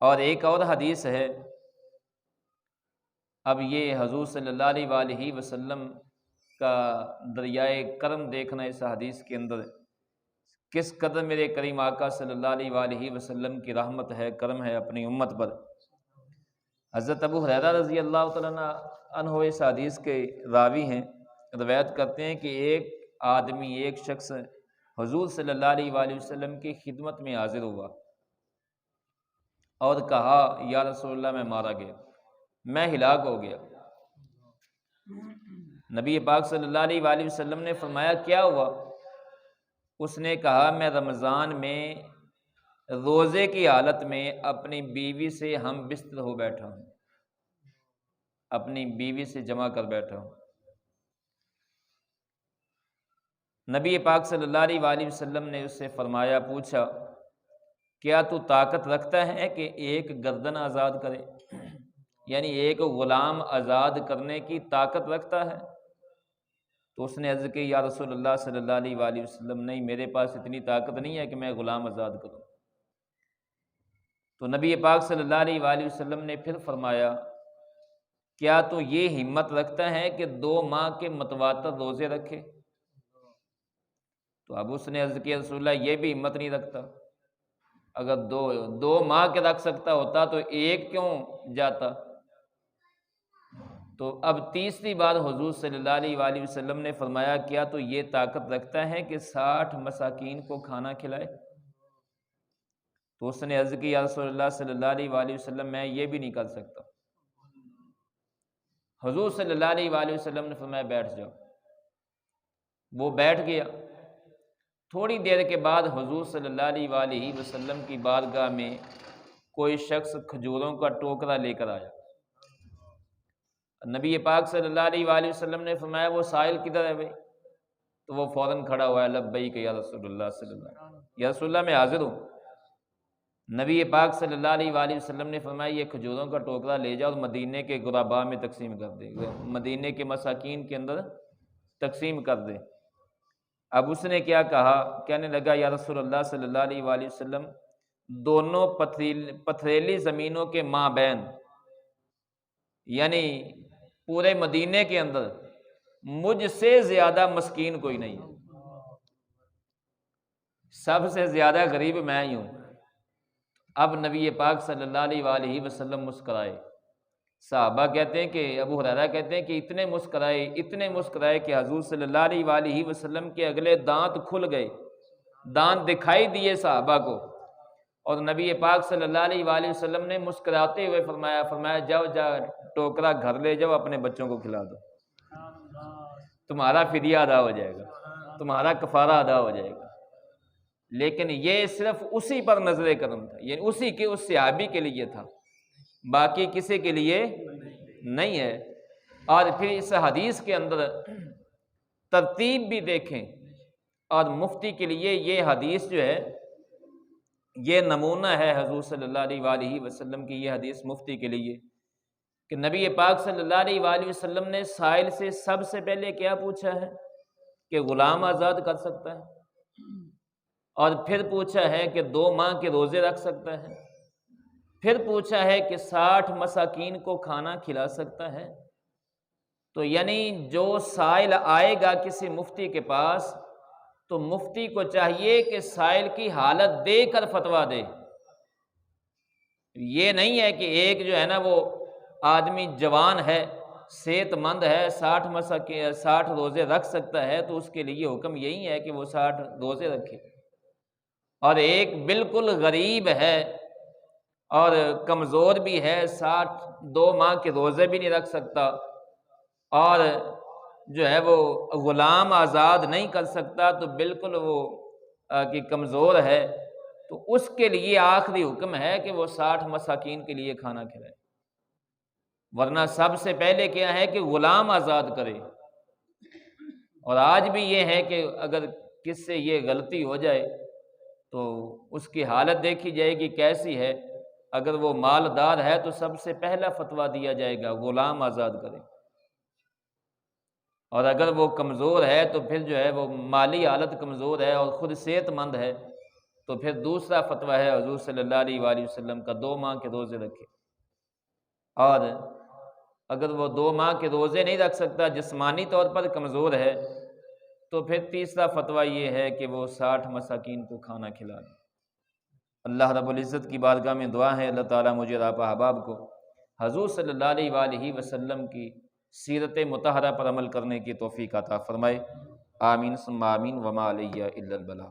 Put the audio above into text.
اور ایک اور حدیث ہے، اب یہ حضور صلی اللہ علیہ وآلہ وسلم کا دریائے کرم دیکھنا اس حدیث کے اندر، کس قدر میرے کریم آقا صلی اللہ علیہ وآلہ وسلم کی رحمت ہے، کرم ہے اپنی امت پر۔ حضرت ابو ہریرہ رضی اللہ تعالیٰ عنہ اس حدیث کے راوی ہیں، روایت کرتے ہیں کہ ایک آدمی، ایک شخص حضور صلی اللہ علیہ وآلہ وسلم کی خدمت میں حاضر ہوا اور کہا یا رسول اللہ میں مارا گیا، میں ہلاک ہو گیا۔ نبی پاک صلی اللہ علیہ وآلہ وسلم نے فرمایا کیا ہوا؟ اس نے کہا میں رمضان میں روزے کی حالت میں اپنی بیوی سے ہم بستر ہو بیٹھا ہوں، اپنی بیوی سے جمع کر بیٹھا ہوں۔ نبی پاک صلی اللہ علیہ وآلہ وسلم نے اس سے فرمایا، پوچھا کیا تو طاقت رکھتا ہے کہ ایک گردن آزاد کرے، یعنی ایک غلام آزاد کرنے کی طاقت رکھتا ہے؟ تو اس نے عرض کی یا رسول اللہ صلی اللہ علیہ وآلہ وسلم، نہیں، میرے پاس اتنی طاقت نہیں ہے کہ میں غلام آزاد کروں۔ تو نبی پاک صلی اللہ علیہ وآلہ وسلم نے پھر فرمایا کیا تو یہ ہمت رکھتا ہے کہ 2 ماہ کے متواتر روزے رکھے؟ تو اب اس نے عرض کیا رسول اللہ یہ بھی ہمت نہیں رکھتا، اگر دو ماہ کے رکھ سکتا ہوتا تو ایک کیوں جاتا؟ تو اب تیسری بار حضور صلی اللہ علیہ وآلہ وسلم نے فرمایا کیا تو یہ طاقت رکھتا ہے کہ 60 مساکین کو کھانا کھلائے؟ تو اس نے عرض کی یا رسول اللہ صلی اللہ علیہ وآلہ وسلم میں یہ بھی نہیں کر سکتا۔ حضور صلی اللہ علیہ وآلہ وسلم نے فرمایا بیٹھ جاؤ۔ وہ بیٹھ گیا۔ تھوڑی دیر کے بعد حضور صلی اللہ علیہ وآلہ وسلم کی بارگاہ میں کوئی شخص کھجوروں کا ٹوکرا لے کر آیا۔ نبی پاک صلی اللہ علیہ وآلہ وسلم نے فرمایا وہ سائل کدھر ہے بھائی؟ تو وہ فوراً کھڑا ہوا ہے، لبیک یا رسول اللہ صلی اللہ علیہ وسلم، یا رسول اللہ میں حاضر ہوں۔ نبی پاک صلی اللہ علیہ وآلہ وسلم نے فرمایا یہ کھجوروں کا ٹوکرا لے جا اور مدینے کے غرباء میں تقسیم کر دے، مدینے کے مساکین کے اندر تقسیم کر دے۔ اب اس نے کیا کہا؟ کہنے لگا یا رسول اللہ صلی اللہ علیہ وآلہ وسلم، دونوں پتھریلی زمینوں کے مابین، یعنی پورے مدینے کے اندر مجھ سے زیادہ مسکین کوئی نہیں ہے، سب سے زیادہ غریب میں ہی ہوں۔ اب نبی پاک صلی اللہ علیہ وآلہ وسلم مسکرائے۔ صحابہ کہتے ہیں کہ ابو ہریرہ کہتے ہیں کہ اتنے مسکرائے کہ حضور صلی اللہ علیہ وآلہ وسلم کے اگلے دانت کھل گئے، دانت دکھائی دیے صحابہ کو، اور نبی پاک صلی اللہ علیہ وآلہ وسلم نے مسکراتے ہوئے فرمایا جاؤ ٹوکرا گھر لے جاؤ، اپنے بچوں کو کھلا دو، تمہارا فدیہ ادا ہو جائے گا، تمہارا کفارہ ادا ہو جائے گا۔ لیکن یہ صرف اسی پر نظر کرم تھا، یعنی اسی کے اس صحابی کے لیے تھا، باقی کسی کے لیے نہیں ہے۔ اور پھر اس حدیث کے اندر ترتیب بھی دیکھیں، اور مفتی کے لیے یہ حدیث جو ہے یہ نمونہ ہے حضور صلی اللہ علیہ وآلہ وسلم کی، یہ حدیث مفتی کے لیے کہ نبی پاک صلی اللہ علیہ وآلہ وسلم نے سائل سے سب سے پہلے کیا پوچھا ہے کہ غلام آزاد کر سکتا ہے، اور پھر پوچھا ہے کہ 2 ماہ کے روزے رکھ سکتا ہے، پھر پوچھا ہے کہ 60 مساکین کو کھانا کھلا سکتا ہے۔ تو یعنی جو سائل آئے گا کسی مفتی کے پاس تو مفتی کو چاہیے کہ سائل کی حالت دے کر فتویٰ دے۔ یہ نہیں ہے کہ ایک جو ہے نا وہ آدمی جوان ہے، صحت مند ہے، 60 روزے رکھ سکتا ہے تو اس کے لیے حکم یہی ہے کہ وہ 60 روزے رکھے، اور ایک بالکل غریب ہے اور کمزور بھی ہے، 2 ماہ کے روزے بھی نہیں رکھ سکتا، اور جو ہے وہ غلام آزاد نہیں کر سکتا، تو بالکل وہ کہ کمزور ہے، تو اس کے لیے آخری حکم ہے کہ وہ 60 مساکین کے لیے کھانا کھلائے، ورنہ سب سے پہلے کیا ہے کہ غلام آزاد کرے۔ اور آج بھی یہ ہے کہ اگر کس سے یہ غلطی ہو جائے تو اس کی حالت دیکھی جائے گی کیسی ہے۔ اگر وہ مالدار ہے تو سب سے پہلا فتویٰ دیا جائے گا غلام آزاد کرے، اور اگر وہ کمزور ہے تو پھر جو ہے وہ مالی حالت کمزور ہے اور خود صحت مند ہے تو پھر دوسرا فتویٰ ہے حضور صلی اللہ علیہ وآلہ وسلم کا 2 ماہ کے روزے رکھے، اور اگر وہ 2 ماہ کے روزے نہیں رکھ سکتا، جسمانی طور پر کمزور ہے، تو پھر تیسرا فتویٰ یہ ہے کہ وہ 60 مساکین کو کھانا کھلا دے۔ اللہ رب العزت کی بارگاہ میں دعا ہے، اللہ تعالیٰ مجھے اور آپ احباب کو حضور صلی اللہ علیہ وآلہ وسلم کی سیرت مطہرہ پر عمل کرنے کی توفیق عطا فرمائے۔ آمین ثم آمین، وما علیہ الا البلاغ۔